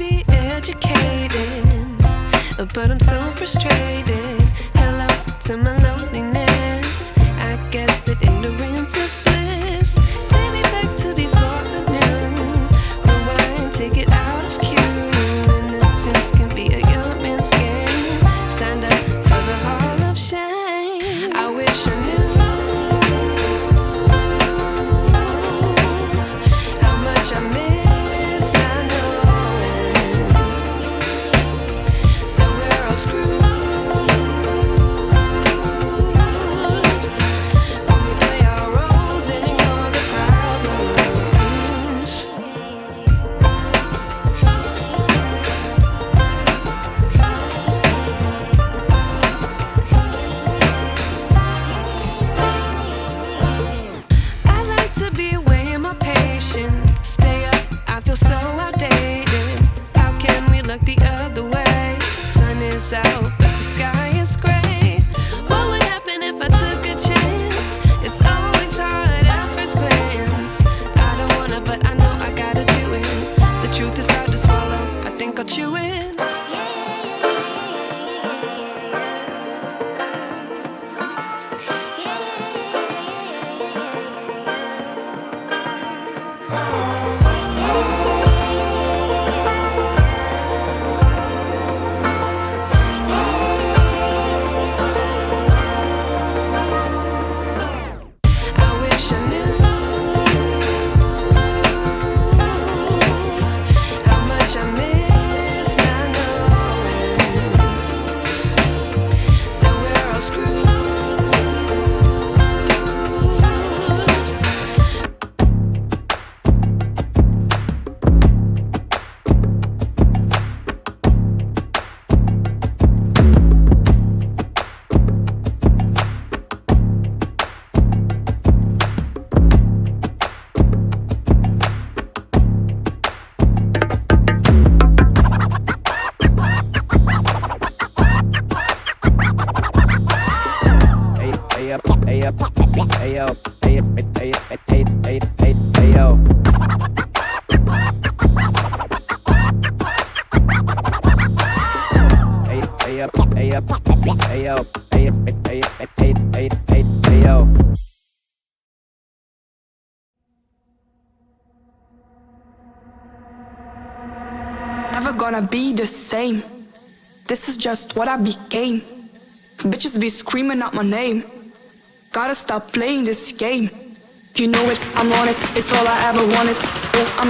be educated, but I'm so frustrated. Hello to my loneliness. I guess that ignorance is bliss. Take me back to before I knew. Rewind, take it out of cue. Innocence can be a young man's game. Signed up for the hall of shame. I wish I knew how much I miss not knowing that we're all screwed. When we play our roles and ignore the problems. I like to be away in my patience. Stay up, I feel so outdated. How can we look the other way? Sun is out, but the sky is gray. What would happen if I took a chance? It's always hard at first glance. I don't wanna, but I know I gotta do it. The truth is hard to swallow, I think I'll chew it. I wish I knew how much I miss not knowing that we're all screwed. Never gonna be the same. This is just what I became. Bitches be screaming out my name. Gotta stop playing this game. You know it, I'm on it. It's all I ever wanted. Oh, I'm